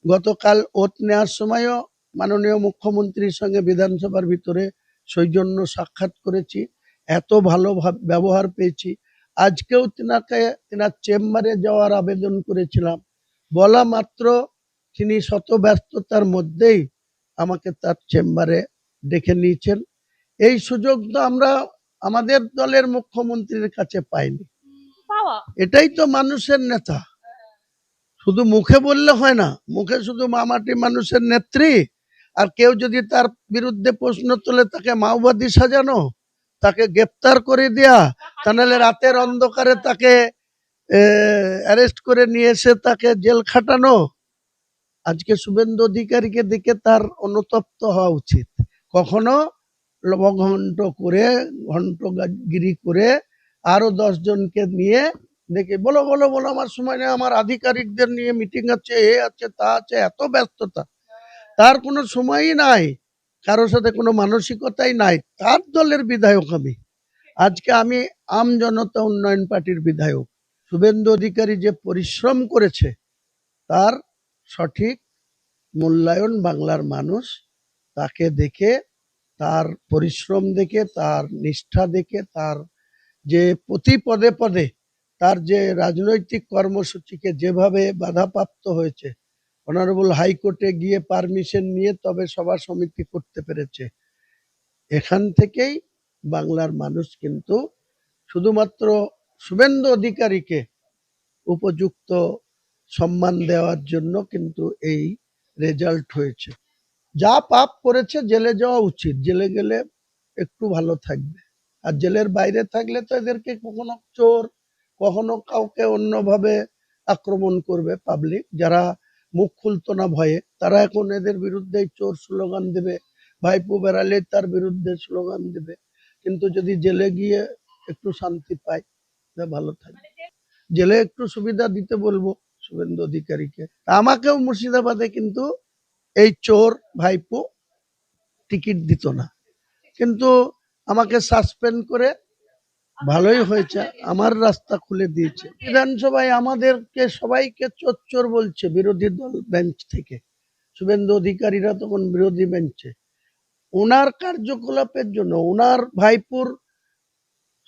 গতকাল ওত নেওয়ার সময়ও মাননীয় মুখ্যমন্ত্রীর সঙ্গে বিধানসভার ভিতরে সৌজন্য সাক্ষাৎ করেছি, এত ভালো ব্যবহার পেয়েছি। আজকেও তেনার চেম্বারে যাওয়ার আবেদন করেছিলাম, বলা মাত্র তিনি শত ব্যস্ততার মধ্যেই আমাকে তার চেম্বারে ডেকে নিয়েছেন। এই সুযোগ তো আমরা আমাদের দলের মুখ্যমন্ত্রীর কাছে পাইনি। এটাই তো মানুষের নেতা। শুধু মুখে বললে হয় না, মুখে শুধু মামাটি মানুষের নেত্রী, আর কেউ যদি তার বিরুদ্ধে প্রশ্ন তোলে তাকে মাওবাদী সাজানো, তাকে গ্রেপ্তার করে দেয়া, তাহলে রাতের অন্ধকারে তাকে অ্যারেস্ট করে নিয়ে এসে তাকে জেল খাটানো। আজকে শুভেন্দু অধিকারীকে দেখে তার অনুতপ্ত হওয়া উচিত। কখনো লবঘণ্ট করে ঘণ্টগিরি করে আরো 10 জনকে নিয়ে দেখে বলো বলো বলো আমার সময় নেই, আমার আধিকারিকদের নিয়ে মিটিং আছে, এ আছে তা আছে, এত ব্যস্ততা, তার কোনো সময়ই নাই, কারোর সাথে কোনো মানসিকতাই নাই। তার দলের বিধায়ক আমি, আজকে আমি আম জনতা উন্নয়ন পার্টির বিধায়ক। শুভেন্দু অধিকারী যে পরিশ্রম করেছে তার সঠিক মূল্যায়ন বাংলার মানুষ তাকে দেখে, তার পরিশ্রম দেখে, তার নিষ্ঠা দেখে, তার যে প্রতি পদে পদে তার যে রাজনৈতিক কর্মসূচিকে যেভাবে বাধাপ্রাপ্ত হয়েছে, অনারেবল হাইকোর্টে গিয়ে পারমিশন নিয়ে তবে সভা সমিতি করতে পেরেছে। এখান থেকেই বাংলার মানুষ কিন্তু শুধুমাত্র শুভেন্দু অধিকারীকে উপযুক্ত সম্মান দেওয়ার জন্য কিন্তু এই রেজাল্ট হয়েছে। যা পাপ করেছে জেলে যাওয়া উচিত, জেলে গেলে একটু ভালো থাকবে। আর জেলের বাইরে থাকলে তো এদেরকে কখনো চোর, কখনো কাউকে অন্যভাবে আক্রমণ করবে পাবলিক, যারা মুখ খুলতো না ভয়ে, তারা এখন এদের বিরুদ্ধে চোর স্লোগান দেবে, ভাইপো বেড়ালে তার বিরুদ্ধে স্লোগান দেবে। কিন্তু যদি জেলে গিয়ে একটু শান্তি পায় ভালো থাকবে। জেলে একটু সুবিধা দিতে বলবো শুভেন্দু অধিকারীকে। আমাকেও মুর্শিদাবাদে কিন্তু এই চোর ভাইপো টিকিট দিত না, কিন্তু আমাকে সাসপেন্ড করে ভালোই হয়েছে, আমার রাস্তা খুলে দিয়েছে। বিধানসভায় আমাদেরকে সবাইকে চোর চোর বলছে বিরোধী দল বেঞ্চ থেকে। শুভেন্দু অধিকারীরা তখন বিরোধী বেঞ্চে। ওনার কার্যকলাপের জন্য, ওনার ভাইপুর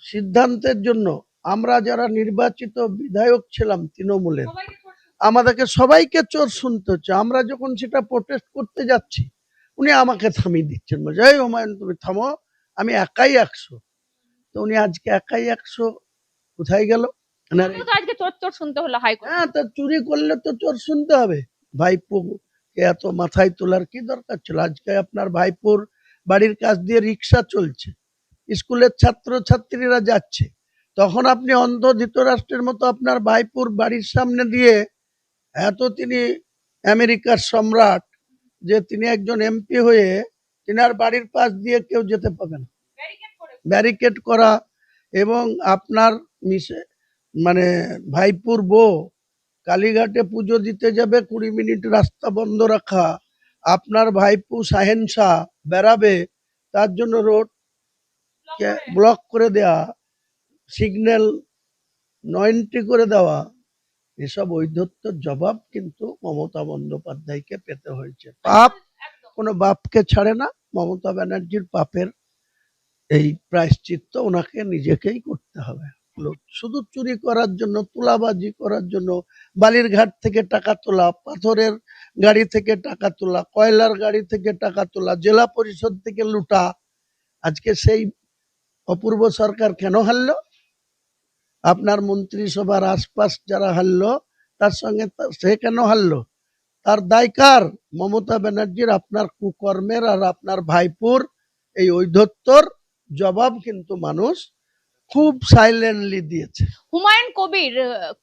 সিদ্ধান্তের জন্য আমরা যারা নির্বাচিত বিধায়ক ছিলাম তৃণমূলের, আমাদেরকে সবাইকে চোর শুনতে হচ্ছে। আমরা যখন সেটা প্রোটেস্ট করতে যাচ্ছি, উনি আমাকে থামিয়ে দিচ্ছেন, বলছে এই হুমায়ুন তুমি থামো, আমি একাই 100। তো উনি আজকে একাই 100 কোথায় গেল? হ্যাঁ, তো চুরি করলে তো চোর শুনতে হবে। ভাইপো এত মাথায় তোলার কি দরকার ছিল? আজকে আপনার ভাইপোর বাড়ির কাছ দিয়ে রিক্সা চলছে, স্কুলের ছাত্র ছাত্রীরা যাচ্ছে, তখন আপনি অন্ধ ধৃতরাষ্ট্রের মতো আপনার ভাইপোর বাড়ির সামনে দিয়ে, এত তিনি আমেরিকার সম্রাট যে তিনি একজন এমপি হয়ে তিনার বাড়ির পাশ দিয়ে কেউ যেতে পাবে না, ব্যারিকেড করা। এবং আপনার মানে ভাইপুর বউ কালীঘাটে পুজো দিতে যাবে, 20 মিনিট রাস্তা বন্ধ রাখা। আপনার ভাইপু শাহেনশাহ বেড়াবে, তার জন্য রোড ব্লক করে দেওয়া, সিগন্যাল 90 করে দেওয়া। এসব ঔদ্ধত্যের জবাব কিন্তু মমতা বন্দ্যোপাধ্যায়কে পেতে হয়েছে। পাপ কোনো বাপকে ছাড়ে না। মমতা ব্যানার্জির পাপের এই প্রায়শ্চিত্ত ওনাকে নিজেকেই করতে হবে। শুধু চুরি করার জন্য, তুলাবাজি করার জন্য, বালির ঘাট থেকে টাকা তোলা, পাথরের গাড়ি থেকে টাকা তোলা, কয়লার গাড়ি থেকে টাকা তোলা, জেলা পরিষদ থেকে লুটা। আজকে সেই অপূর্ব সরকার কেন হারলো? আপনার মন্ত্রিসভার আশপাশ যারা হারলো, তার সঙ্গে সে কেন হারলো? তার দায় কার? মমতা ব্যানার্জির, আপনার কুকর্মের আর আপনার ভাইপুর এই ঔদ্ধত্যর জবাব কিন্তু মানুষ খুব সাইলেন্টলি দিয়েছে। হুমায়ুন কবির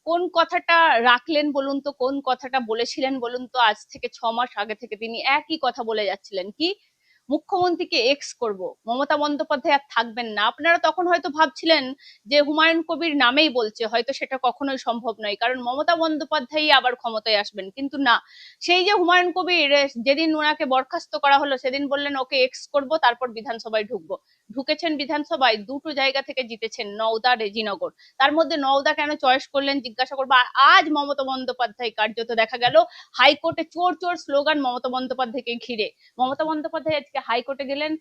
কোন কথাটা রাখলেন বলুন তো, কোন কথাটা বলেছিলেন বলুন তো? আজ থেকে 6 মাস আগে থেকে তিনি একই কথা বলে যাচ্ছিলেন, কি মুখ্যমন্ত্রীকে এক্স করব, মমতা বন্দ্যোপাধ্যায় আর থাকবেন না। আপনারা তখন হয়তো ভাবছিলেন যে হুমায়ুন কবির নামেই বলছে, হয়তো সেটা কখনোই সম্ভব নয়, কারণ মমতা বন্দ্যোপাধ্যায় আবার ক্ষমতায় আসবেন। কিন্তু না, সেই যে হুমায়ুন কবির যেদিন ওনাকে বরখাস্ত করা হলো সেদিন বললেন ওকে এক্স করব, তারপর বিধানসভায় ঢুকবো। ঢুকেছেন বিধানসভায়, দুটো জায়গা থেকে জিতেছেন, নওদা, রেজিনগর। তার মধ্যে নওদা কেন চয়েস করলেন জিজ্ঞাসা করবো। আর আজ মমতা বন্দ্যোপাধ্যায় কার্যত দেখা গেল হাইকোর্টে চোর চোর স্লোগান মমতা বন্দ্যোপাধ্যায়কে ঘিরে। মমতা বন্দ্যোপাধ্যায় আজকে হাইকোর্টে গেলেন,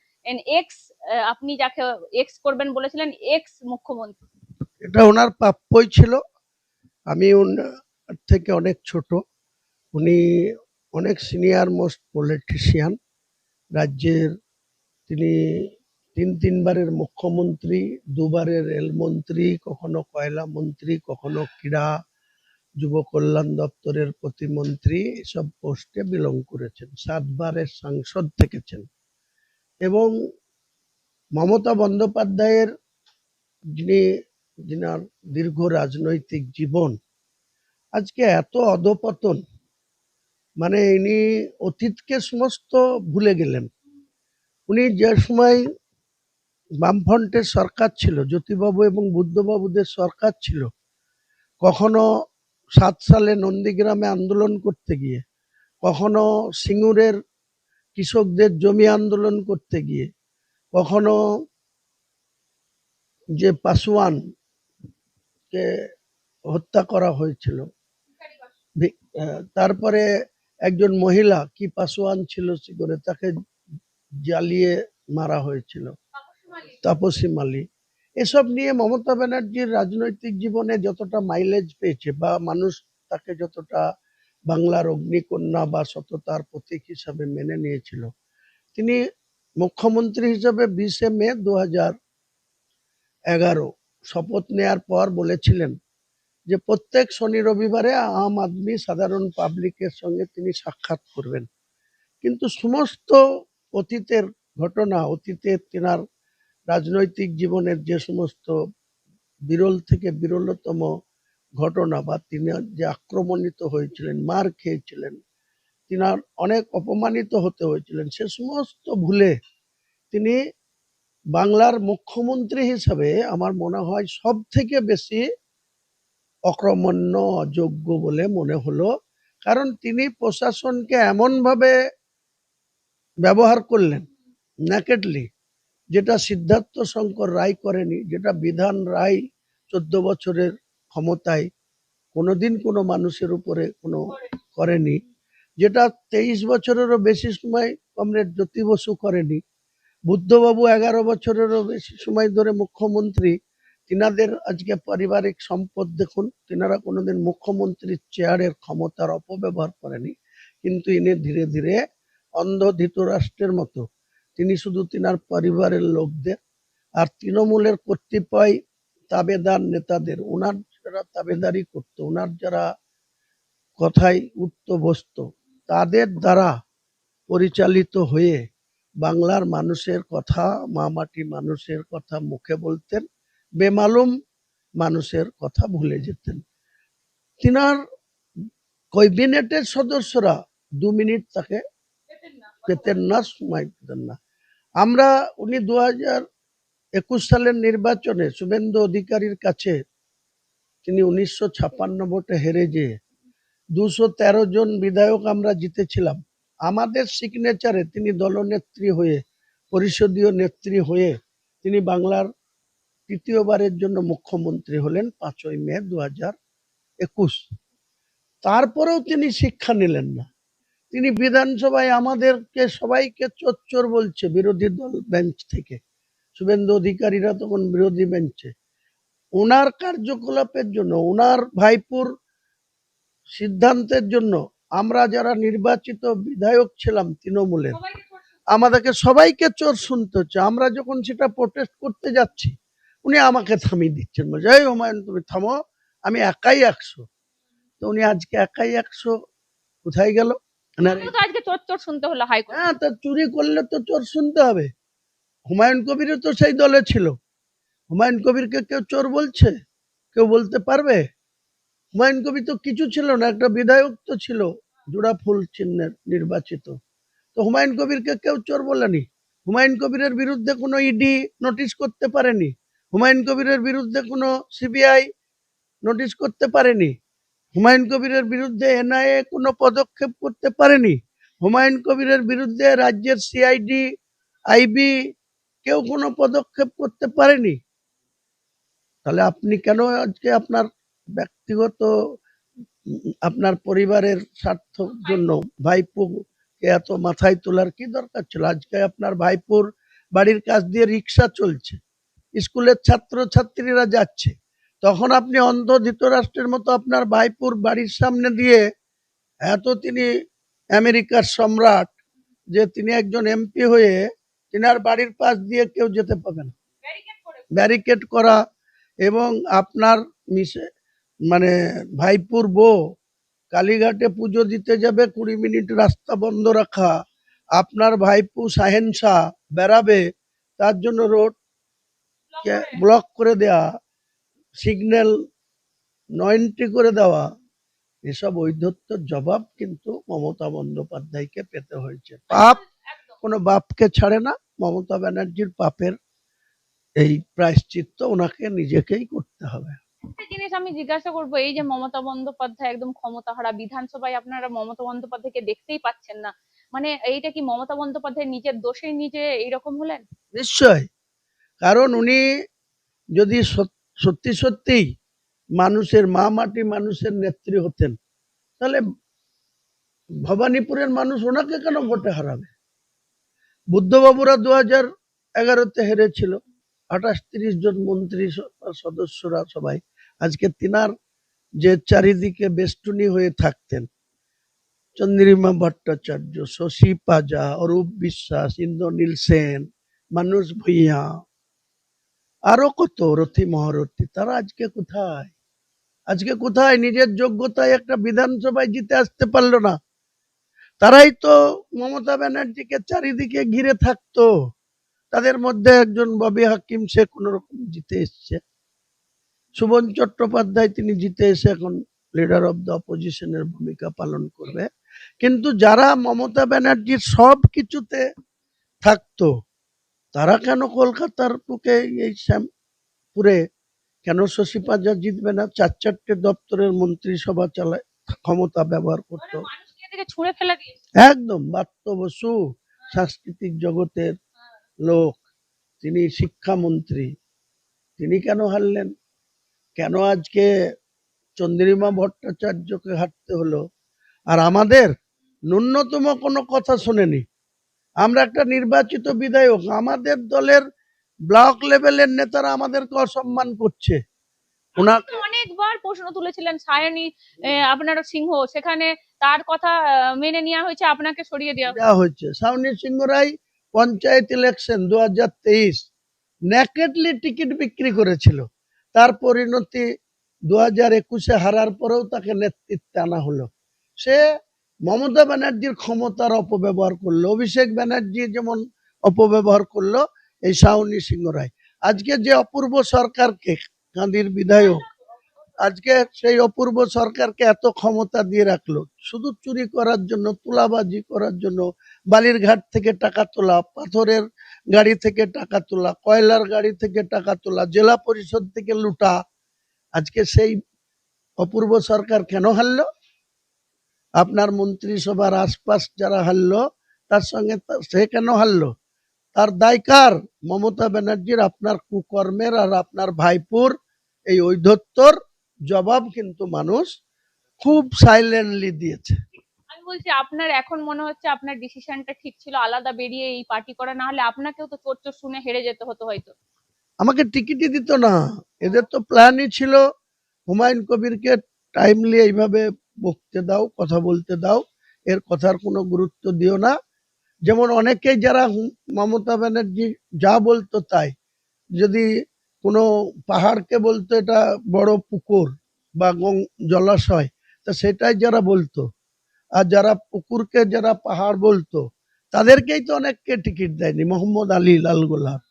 এক্স, আপনি যাকে এক্স করবেন বলেছিলেন, এক্স মুখ্যমন্ত্রী। এটা ওনার প্রাপ্যই ছিল। আমি ওনার থেকে অনেক ছোট, উনি অনেক সিনিয়র মোস্ট পলিটিশিয়ান রাজ্যের। তিনি তিনবারের মুখ্যমন্ত্রী, দুবারের রেলমন্ত্রী, কখনো কয়লা মন্ত্রী, কখনো ক্রীড়া যুব কল্যাণ দপ্তরের প্রতিমন্ত্রী, এসব পোস্টে বিলং করেছেন। 7বারের সাংসদ থেকেছেন। এবং মমতা বন্দ্যোপাধ্যায়ের যিনার দীর্ঘ রাজনৈতিক জীবন, আজকে এত অধপতন, মানে ইনি অতীতকে সমস্ত ভুলে গেলেন। উনি যে সময় বামফ্রন্টের সরকার ছিল, জ্যোতিবাবু এবং বুদ্ধবাবুদের সরকার ছিল, কখনো 7 সালে নন্দীগ্রামে আন্দোলন করতে গিয়ে, কখনো সিঙ্গুরের কৃষকদের জমি আন্দোলন করতে গিয়ে, কখনো যে পাসওয়ানকে হত্যা করা হয়েছিল, তারপরে একজন মহিলা কি পাসওয়ান ছিল সিঙ্গুরে, তাকে জ্বালিয়ে মারা হয়েছিল, তাপসী মালি। এসব নিয়ে মমতা ব্যানার্জির রাজনৈতিক জীবনে যতটা মাইলেজ পেয়েছে বা মানুষ তাকে যতটা বাংলার অগ্নিকন্যা বা সততার প্রতীক হিসাবে মেনে নিয়েছিল, তিনি মুখ্যমন্ত্রী হিসাবে 20শে মে 2011 শপথ নেয়ার পর বলেছিলেন যে প্রত্যেক শনি রবিবারে আম আদমি সাধারণ পাবলিকের সঙ্গে তিনি সাক্ষাৎ করবেন। কিন্তু সমস্ত অতীতের ঘটনা, অতীতের তেনার রাজনৈতিক জীবনের যে সমস্ত বিরল থেকে বিরলতম ঘটনা, বা তিনি যে আক্রমণিত হয়েছিলেন, মার খেয়েছিলেন, তিনার অনেক অপমানিত হতে হয়েছিলেন, সে সমস্ত ভুলে তিনি বাংলার মুখ্যমন্ত্রী হিসাবে আমার মনে হয় সব থেকে বেশি অকর্মণ্য, অযোগ্য বলে মনে হলো। কারণ তিনি প্রশাসনকে এমনভাবে ব্যবহার করলেন নেকেডলি, যেটা সিদ্ধার্থ শঙ্কর রায় করেনি, যেটা বিধান রায় 14 বছরের ক্ষমতায় কোনোদিন কোনো মানুষের উপরে কোনো করেনি, যেটা 23 বছরেরও বেশি সময় কমরেড জ্যোতি বসু করেনি, বুদ্ধবাবু 11 বছরেরও বেশি সময় ধরে মুখ্যমন্ত্রী, তিনাদের আজকে পারিবারিক সম্পদ দেখুন, তিনারা কোনোদিন মুখ্যমন্ত্রীর চেয়ারের ক্ষমতার অপব্যবহার করেনি। কিন্তু ইনি ধীরে ধীরে অন্ধ ধৃতরাষ্ট্রের মতো তিনি শুধু তিনার পরিবারের লোকদের আর তৃণমূলের কর্তৃপয় তাবেদার নেতাদের, ওনার যারা তাবেদারি করতো, ওনার যারা কথায় উঠত বসত, তাদের দ্বারা পরিচালিত হয়ে বাংলার মানুষের কথা, মামাটি মানুষের কথা মুখে বলতেন, বেমালুম মানুষের কথা ভুলে যেতেন। তিনার ক্যাবিনেটের সদস্যরা 2 মিনিট তাকে পেতেন না, সময় পেতেন না। আমরা উনি 2021 সালের নির্বাচনে শুভেন্দু অধিকারীর কাছে তিনি 1956 ভোটে হেরে যেয়ে 213 জন বিধায়ক আমরা জিতেছিলাম। আমাদের সিগনেচারে তিনি দলনেত্রী হয়ে, পরিষদীয় নেত্রী হয়ে তিনি বাংলার তৃতীয়বারের জন্য মুখ্যমন্ত্রী হলেন 5ই মে 2021। তারপরেও তিনি শিক্ষা নিলেন না। তিনি বিধানসভায় আমাদেরকে সবাইকে চোর বলছে, বিরোধী দল বেঞ্চ থেকে, শুভেন্দু অধিকারীরা তখন বিরোধী বেঞ্চে। ওনার কার্যকলাপের জন্য, ওনার ভাইপুর সিদ্ধান্তের জন্য আমরা যারা নির্বাচিত বিধায়ক ছিলাম তৃণমূলের, আমাদেরকে সবাইকে চোর শুনতে হচ্ছে। আমরা যখন সেটা প্রোটেস্ট করতে যাচ্ছি, উনি আমাকে থামিয়ে দিচ্ছেন, বলছে এই হুমায়ুন তুমি থামো, আমি একাই 100। তো উনি আজকে একাই 100 কোথায় গেল? আজকে চোর চোর শুনতে হলো হাইকোর্ট। হ্যাঁ, তা চুরি করলে তো চোর শুনতে হবে। হুমায়ুন কবিরও তো সেই দলে ছিল। হুমায়ুন কবিরকে কেউ চোর বলছে? কেউ বলতে পারবে? হুমায়ুন কবির তো কিছু ছিল না, একটা বিধায়ক তো ছিল জোড়া ফুল চিহ্নের নির্বাচিত। তো হুমায়ুন কবিরকে কেউ চোর বলেনি। হুমায়ুন কবিরের বিরুদ্ধে কোনো ইডি নোটিশ করতে পারেনি। হুমায়ুন কবিরের বিরুদ্ধে কোনো সিবিআই নোটিশ করতে পারেনি। হুমায়ুন কবিরের বিরুদ্ধে এনআইএ কোনো পদক্ষেপ করতে পারেনি। হুমায়ুন কবিরের বিরুদ্ধে রাজ্যের সিআইডি, আইবি কেউ কোনো পদক্ষেপ করতে পারেনি। তাহলে আপনি কেন আজকে আপনার ব্যক্তিগত আপনার পরিবারের স্বার্থের জন্য ভাইপোকে এত মাথায় তোলার কি দরকার ছিল? আজকে আপনার ভাইপোর বাড়ির কাছ দিয়ে রিক্সা চলছে, স্কুলের ছাত্রছাত্রীরা যাচ্ছে, তখন আপনি অন্ধ ধৃতরাষ্ট্রের মতো আপনার ভাইপোর বাড়ির সামনে দিয়ে এত তিনি আমেরিকার সম্রাট যে তিনি একজন এমপি হয়ে তিনার বাড়ির পাশ দিয়ে কেউ যেতে পাবে না, ব্যারিকেড করা, এবং আপনার মিশে মানে ভাইপুর বউ কালীঘাটে পুজো দিতে যাবে 20 মিনিট রাস্তা বন্ধ রাখা, আপনার ভাইপু শাহেনশাহ বেরাবে তার জন্য রোড ব্লক করে দেয়া, সিগন্যাল 9টি করে দেওয়া, এসব ঔদ্ধত্যের জবাব কিন্তু মমতা বন্দ্যোপাধ্যায়কে পেতে হয়েছে। পাপ কোনো বাপকে ছাড়ে না, মমতা ব্যানার্জির পাপের এই প্রায়শ্চিত্ত ওনাকে নিজেকেই করতে হবে। একটা জিনিস আমি জিজ্ঞাসা করবো, এই যে মমতা বন্দ্যোপাধ্যায় একদম ক্ষমতাহারা, বিধানসভায় আপনারা মমতা বন্দ্যোপাধ্যায়কে দেখতেই পাচ্ছেন না, মানে এইটা কি মমতা বন্দ্যোপাধ্যায় নিজের দোষে নিজে এইরকম হলেন? নিশ্চয়, কারণ উনি যদি সত্যি সত্যিই মানুষের মা মাটি মানুষের নেত্রী হতেন, তাহলে ভবানীপুরের মানুষ ওনাকে কেন ভোটে হারাবে? বুদ্ধবাবুরা 2011-তে হেরেছিল, 28-30 জন মন্ত্রী সদস্যরা সবাই আজকে তিনার যে চারিদিকে বেষ্টনী হয়ে থাকতেন, চন্দ্রিমা ভট্টাচার্য, শশী পাজা, অরূপ বিশ্বাস, ইন্দ্রনীল সেন, মানুষ ভূঁইয়া, আরো কত রথী মহারথী, তারা আজকে কোথায়? আজকে কোথায়? নিজের যোগ্যতায় একটা বিধানসভায় জিতে আসতে পারলো না। তারাই তো মমতা ব্যানার্জিকে চারিদিকে ঘিরে থাকতো। তাদের মধ্যে একজন ববি হাকিম, সে কোন রকম জিতে এসছে। সুবন চট্টোপাধ্যায় তিনি জিতে এসে এখন লিডার অব দ্য অপোজিশনের ভূমিকা পালন করবে। কিন্তু যারা মমতা ব্যানার্জির সব কিছুতে থাকতো, তারা কেন কলকাতার বুকে এই শ্যামপুরে কেন শশী পাজা জিতবে না? 4-4টে দপ্তরের মন্ত্রিসভা চালায়, ক্ষমতা ব্যবহার করতো। ছুঁড়ে ফেলে দিয়ে একদম বাত্য বসু, সাংস্কৃতিক জগতের লোক, তিনি শিক্ষামন্ত্রী, তিনি কেন হারলেন? কেন আজকে চন্দ্রিমা ভট্টাচার্যকে হারতে হলো? আর আমাদের ন্যূনতম কোনো কথা শোনেনি। আমরা একটা নির্বাচিত বিধায়ক, আমাদের দলের ব্লক লেভেলের নেতারা আমাদেরকে অসম্মান করছে। ওনাকে অনেকবার প্রশ্ন তুলেছিলেন সায়নী আপনার সিংহ, সেখানে তার কথা মেনে নেওয়া হয়েছে, আপনাকে সরিয়ে দেওয়া হয়েছে। সায়নী সিংহ রায় পঞ্চায়েত ইলেকশন 2023 নেকেটলি টিকিট বিক্রি করেছিল, তার পরিণতি 2021-এ হারার পরেও তাকে নেতৃত্বে আনা হলো। সে মমতা ব্যানার্জির ক্ষমতার অপব্যবহার করলো, অভিষেক ব্যানার্জি যেমন অপব্যবহার করলো, এই সায়নী সিংহ রায় আজকে যে অপূর্ব সরকারকে, কাঁদির বিধায়ক, আজকে সেই অপূর্ব সরকারকে এত ক্ষমতা দিয়ে রাখলো শুধু চুরি করার জন্য, তুলাবাজি করার জন্য, বালির ঘাট থেকে টাকা তোলা, পাথরের গাড়ি থেকে টাকা তোলা, কয়লার গাড়ি থেকে টাকা তোলা, জেলা পরিষদ থেকে লুটা। আজকে সেই অপূর্ব সরকার কেন হারলো? আপনার মন্ত্রিসভার আশপাশ যারা হারলো, তার সঙ্গে সে কেন হারলো? তার দায় কার? মমতা ব্যানার্জির, আপনার কুকর্মের আর আপনার ভাইপুর এই ঔদ্ধত্যর জবাব কিন্তু মানুষ খুব সাইলেন্টলি দিয়েছে। আমি বলছি, আপনার এখন মনে হচ্ছে আপনার ডিসিশনটা ঠিক ছিল, আলাদা বেরিয়ে এই পার্টি করা, না হলে আপনাকেও তো চোট চোট শুনে হেরে যেতে হতো হয়তো। আমাকে টিকিটই দিত না। এদের তো প্ল্যানই ছিল হুমায়ুন কবিরকে টাইমলি এইভাবে বকতে দাও, কথা বলতে দাও, এর কথার কোনো গুরুত্ব দিও না। যেমন অনেকেই যারা মমতা ব্যানার্জি যা বলতো তাই, যদি কোনো পাহাড়কে বলতো এটা বড় পুকুর বা জলাশয়, তা সেটাই যারা বলতো, আর যারা পুকুরকে যারা পাহাড় বলতো তাদেরকেই তো অনেককে টিকিট দেয়নি। মোহাম্মদ আলী লাল গোলাপ,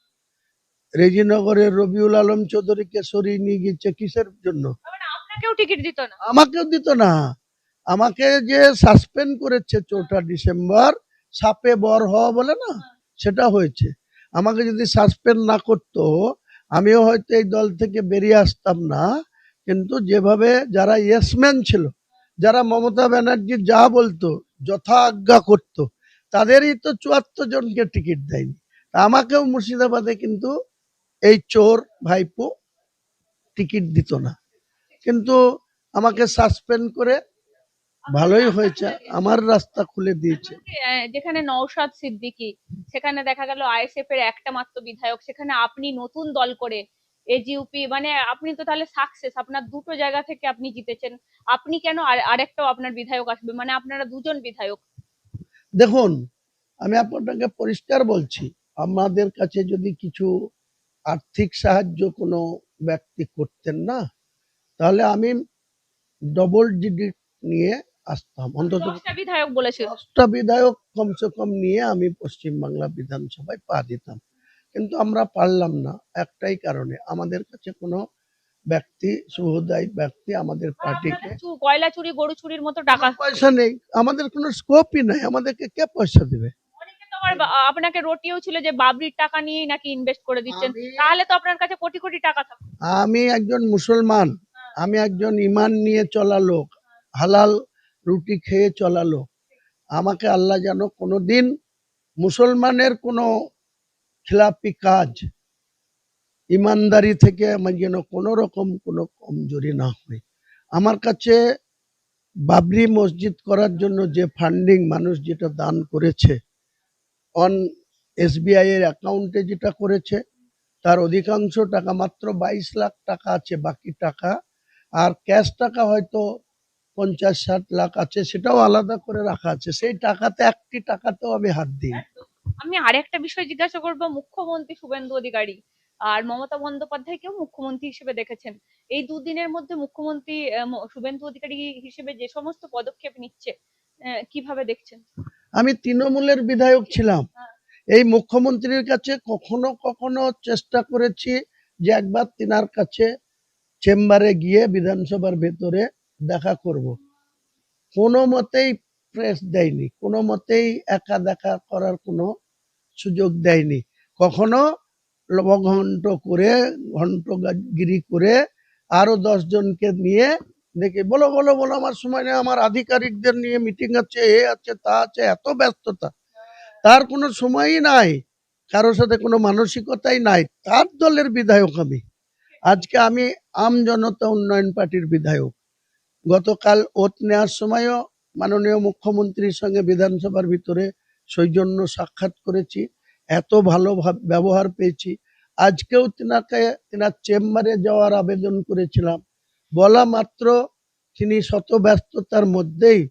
রেজিনগরের রবিউল আলম চৌধুরীকে সরিয়ে নিয়ে গিয়েছে কিসের জন্য? আপনাকেও টিকিট দিত না? আমাকেও দিত না। আমাকে যে সাসপেন্ড করেছে 4টা ডিসেম্বর, সাপে বর হওয়া বলে না, সেটা হয়েছে। আমাকে যদি সাসপেন্ড না করতো, আমিও হয়তো এই দল থেকে বেরিয়ে আসতাম না। কিন্তু যেভাবে যারা ইয়েসম্যান ছিল, যারা মমতা ব্যানার্জি যা বলতো যথা আজ্ঞা করতো, তাদেরই তো 74 জনকে টিকিট দেয়নি। তা আমাকেও মুর্শিদাবাদে কিন্তু এই চোর ভাইপো টিকিট দিত না, কিন্তু আমাকে সাসপেন্ড করে ভালোই হয়েছে, আমার রাস্তা খুলে দিয়েছে। যেখানে নওশাদ সিদ্দিকী, সেখানে দেখা গেল আইএসএফ এর একটা মাত্র বিধায়ক, সেখানে আপনি নতুন দল করে এজিউপি, মানে আপনি তো তাহলে সাকসেস, আপনার দুটো জায়গা থেকে আপনি জিতেছেন, আপনি কেন আরেকটাও আপনার বিধায়ক আসবে, মানে আপনারা দুজন বিধায়ক। দেখুন, আমি আপনাকে পরিষ্কার বলছি, আমাদের কাছে যদি কিছু আর্থিক সাহায্য কোনো ব্যক্তি করতেন না, তাহলে আমি ডবল ডিজিট নিয়ে আসতাম, অন্তত 10টা বিধায়ক বলেছিল। 10টা বিধায়ক কমসে কম নিয়ে আমি পশ্চিমবাংলা বিধানসভায় পা দিতাম। কিন্তু আমরা পারলাম না একটাই কারণে, আমাদের কাছে কোনো ব্যক্তি, শুভদায়ী ব্যক্তি আমাদের পার্টিকে, কয়লা চুরি গরু চুরির মতো টাকা। পয়সা নেই, আমাদের কোনো স্কোপই নাই, আমাদেরকে কে পয়সা দেবে? অনেকে তো আবার আপনাকে রটিয়েও ছিল যে বাবরির টাকা নিয়েই নাকি ইনভেস্ট করে দিচ্ছেন, আমি- তাহলে তো আপনার কাছে কোটি কোটি টাকা থাকবে। আমি একজন মুসলমান, আমি একজন ইমান নিয়ে চলা লোক, হালাল রুটি খেয়ে চলা লোক। আমাকে আল্লাহ যেন কোনোদিন মুসলমানের কোনো খিলাপি কাজ, ইমানদারি থেকে আমার যেন কোনো রকম কোনো কমজোরি না হয়। আমার কাছে বাবরি মসজিদ করার জন্য যে ফান্ডিং মানুষ যেটা দান করেছে, অন এসবিআই এর অ্যাকাউন্টে যেটা করেছে, তার অধিকাংশ টাকা, মাত্র 22 লাখ টাকা আছে, বাকি টাকা আর ক্যাশ টাকা হয়তো 50-60 লাখ আছে, সেটাও আলাদা করে রাখা আছে। সেই টাকাতে একটি টাকাতেও আমি হাত দিই। আমি আরেকটা বিষয় জিজ্ঞাসা করবো, মুখ্যমন্ত্রী শুভেন্দু অধিকারী আর মমতা বন্দ্যোপাধ্যায়কেও মুখ্যমন্ত্রী হিসেবে দেখেছেন, এই দুদিনের মধ্যে মুখ্যমন্ত্রী শুভেন্দু অধিকারী হিসেবে যে সমস্ত পদক্ষেপ নিচ্ছে, কিভাবে দেখছেন? আমি তৃণমূলের বিধায়ক ছিলাম, এই মুখ্যমন্ত্রীর কাছে কখনো কখনো চেষ্টা করেছি যে একবার তিনার কাছে চেম্বারে গিয়ে বিধানসভার ভেতরে দেখা করব, কোনো মতেই প্রেস দেয়নি, কোনো মতেই একা দেখা করার কোনো সুযোগ দেয়নি। কখনো লবঘণ্ট করে, ঘণ্টগিরি করে আরো 10 জনকে নিয়ে দেখি, বলো বলো বলো, আমার সময় নেই, আমার আধিকারিকদের নিয়ে মিটিং আছে, এ আছে তা আছে, এত ব্যস্ততা, তার কোনো সময়ই নাই, কারোর সাথে কোনো মানসিকতাই নাই। তার দলের বিধায়ক আমি, আজকে আমি আম জনতা উন্নয়ন পার্টির বিধায়ক। গতকাল ওত নেওয়ার সময়ও মাননীয় মুখ্যমন্ত্রীর সঙ্গে বিধানসভার ভিতরে সৌজন্য সাক্ষাৎ করেছি, এত ভালো ব্যবহার পেয়েছি। আজকেও তিনার চেম্বারে যাওয়ার আবেদন করেছিলাম, বলা মাত্র তিনি শত ব্যস্ততার মধ্যেই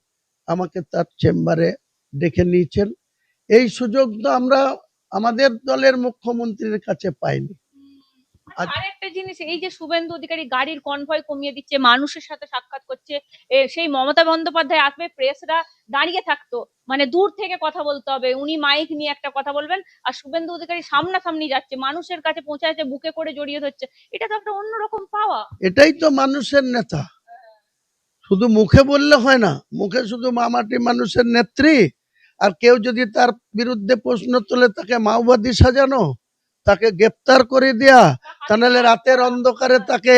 আমাকে তার চেম্বারে ডেকে নিয়েছেন। এই সুযোগ তো আমরা আমাদের দলের মুখ্যমন্ত্রীর কাছে পাইনি। আরেকটা জিনিস, এই যে শুভেন্দু অধিকারী গাড়ির কনভয় কমিয়ে দিচ্ছে, মানুষের সাথে সাক্ষাৎ করছে, সেই মমতা বন্দ্যোপাধ্যায় আসবে, প্রেসরা দাঁড়িয়ে থাকতো, মানে দূর থেকে কথা বলতে হবে, উনি মাইক নিয়ে একটা কথা বলবেন, আর শুভেন্দু অধিকারী সামনাসামনি যাচ্ছে, মানুষের কাছে পৌঁছাচ্ছে, বুকে করে জড়িয়ে ধরছে, এটা তো একটা অন্যরকম পাওয়া। এটাই তো মানুষের নেতা, শুধু মুখে বললে হয় না, মুখে শুধু মামাটি মানুষের নেত্রী, আর কেউ যদি তার বিরুদ্ধে প্রশ্ন তোলে তাকে মাওবাদী সাজানো, তাকে গ্রেপ্তার করে দেয়া, তা নাহলে রাতের অন্ধকারে তাকে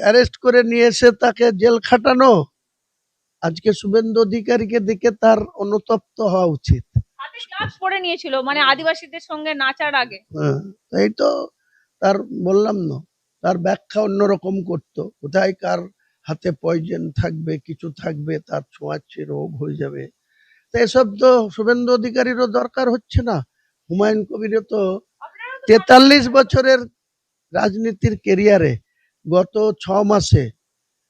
অ্যারেস্ট করে নিয়ে এসে তাকে জেল খাটানো। আজকে শুভেন্দু অধিকারীকে দেখে তার অনুতপ্ত হওয়া উচিত। হাতে গ্লাভস পরে নিয়েছিল, মানে আদিবাসীদের সঙ্গে নাচার আগে। হ্যাঁ, এই তো তার, বললাম না, তার ব্যাখ্যা অন্যরকম করতো, কোথায় কার হাতে পয়জন থাকবে, কিছু থাকবে, তার ছোঁয়াচ্ছে রোগ হয়ে যাবে। তো এসব তো শুভেন্দু অধিকারীরও দরকার হচ্ছে না। হুমায়ুন কবিরও তো 43 বছরের রাজনীতির কেরিয়ারে গত 6 মাসে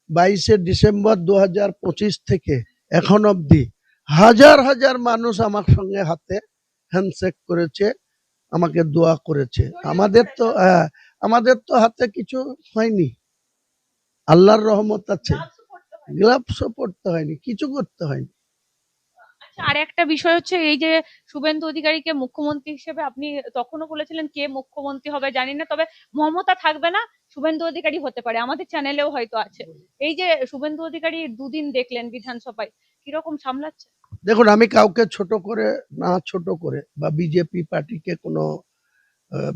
22শে ডিসেম্বর 2025 থেকে এখন অবধি হাজার হাজার মানুষ আমার সঙ্গে হাতে হ্যান্ডশেক করেছে, আমাকে দোয়া করেছে। আমাদের তো হাতে কিছু হয়নি, আল্লাহর রহমত আছে, গ্লাভসও পড়তে হয়নি, কিছু করতে হয়নি। আচ্ছা, আর একটা বিষয় হচ্ছে, এই যে শুভেন্দু অধিকারীকে মুখ্যমন্ত্রী হিসেবে আপনি তখনও বলেছিলেন কে মুখ্যমন্ত্রী হবে জানি না, তবে মমতা থাকবে না, শুভেন্দু অধিকারী হতে পারে, আমাদের চ্যানেলেও হয়তো আছে। এই যে শুভেন্দু অধিকারী দুদিন দেখলেন বিধানসভায়, কিরকম সামলাচ্ছে? দেখুন, আমি কাউকে ছোট করে না, ছোট করে বা বিজেপি পার্টিকে কোনো,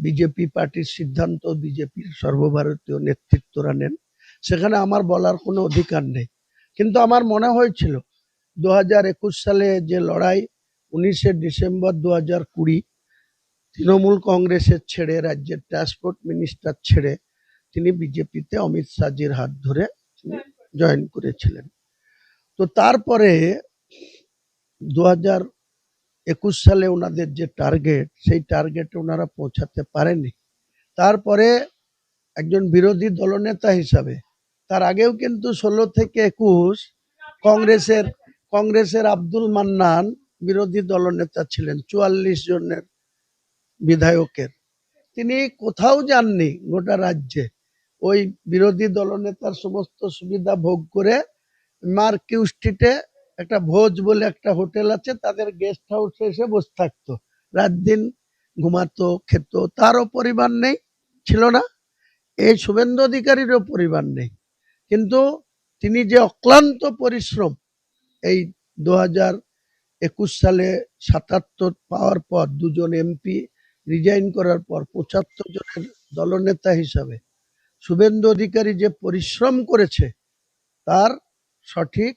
বিজেপি পার্টির সিদ্ধান্ত বিজেপির সর্বভারতীয় নেতৃত্বরা নেন, সেখানে আমার বলার কোনো অধিকার নেই। কিন্তু আমার মনে হয়েছিল 2021 সালে যে লড়াই, 19শে ডিসেম্বর 2020, তৃণমূল কংগ্রেসের ছেড়ে, রাজ্যের ট্রান্সপোর্ট মিনিস্টার ছেড়ে তিনি বিজেপিতে অমিত শাহজির হাত ধরে জয়েন করেছিলেন। তো তারপরে 2021 সালে ওনাদের যে টার্গেট, সেই টার্গেটে ওনারা পৌঁছাতে পারেনি। তারপরে একজন বিরোধী দলনেতা হিসাবে, তার আগেও কিন্তু 16 থেকে 21 কংগ্রেসের আব্দুল মান্নান বিরোধী দলনেতা ছিলেন 44 জনের বিধায়কের। তিনি কোথাও যাননি গোটা রাজ্যে, ওই বিরোধী দলনেতার সমস্ত সুবিধা ভোগ করে মার্কিউ স্ট্রিটে একটা ভোজ বলে একটা হোটেল আছে, তাদের গেস্ট হাউসে এসে বসে থাকতো, রাত দিন ঘুমাতো, খেত। তারও পরিবার নেই, ছিল না। এই শুভেন্দু অধিকারীরও পরিবার নেই, কিন্তু তিনি যে অক্লান্ত পরিশ্রম, এই 2021 সালে 77 পাওয়ার পর, দুজন এমপি রিজাইন করার পর 75 জনের দলনেতা হিসাবে শুভেন্দু অধিকারী যে পরিশ্রম করেছে, তার সঠিক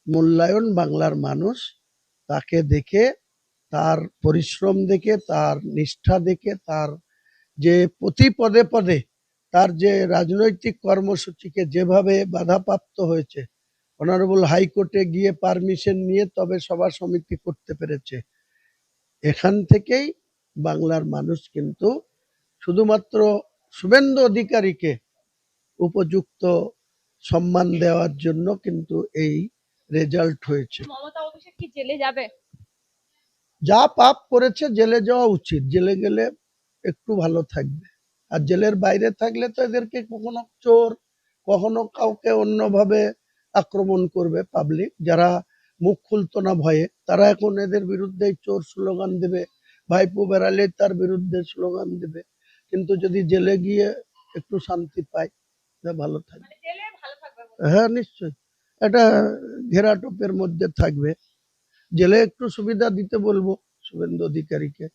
মূল্যায়ন বাংলার মানুষ তাকে দেখে, তার পরিশ্রম দেখে, তার নিষ্ঠা দেখে, তার যে প্রতি পদে পদে তার যে রাজনৈতিক কর্মসূচিকে যেভাবে বাধাপ্রাপ্ত হয়েছে, অনারেবল হাইকোর্টে গিয়ে পারমিশন নিয়ে তবে সভা সমিতি করতে পেরেছে, এখান থেকেই বাংলার মানুষ কিন্তু শুধুমাত্র শুভেন্দু অধিকারীকে উপযুক্ত সম্মান দেওয়ার জন্য কিন্তু এই রেজাল্ট হয়েছে। মমতা অভিষেক কি জেলে যাবে? যা পাপ করেছে জেলে যাওয়া উচিত, জেলে গেলে একটু ভালো থাকবে। আর জেলের বাইরে থাকলে তো এদেরকে কখনো চোর, কখনো কাউকে অন্যভাবে আক্রমণ করবে পাবলিক, যারা মুখ খুলতো না ভয়ে, তারা এখন এদের বিরুদ্ধে চোর স্লোগান দেবে, ভাইপো বেড়ালে তার বিরুদ্ধে স্লোগান দেবে। কিন্তু যদি জেলে গিয়ে একটু শান্তি পায়, ভালো থাকবে। জেলে ভালো থাকবে? হ্যাঁ, নিশ্চয়ই। এটা ঘেরাটোপের মধ্যে থাকবে। জেলে একটু সুবিধা দিতে বলবো শুভেন্দু অধিকারীকে,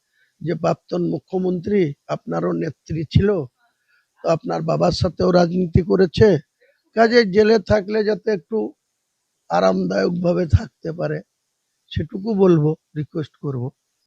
যে প্রাক্তন মুখ্যমন্ত্রী, আপনারও নেত্রী ছিল, তো আপনার বাবার সাথেও রাজনীতি করেছে, কাজে জেলে থাকলে যাতে একটু আরামদায়ক ভাবে থাকতে পারে, সেটুকু বলবো, রিকোয়েস্ট করব।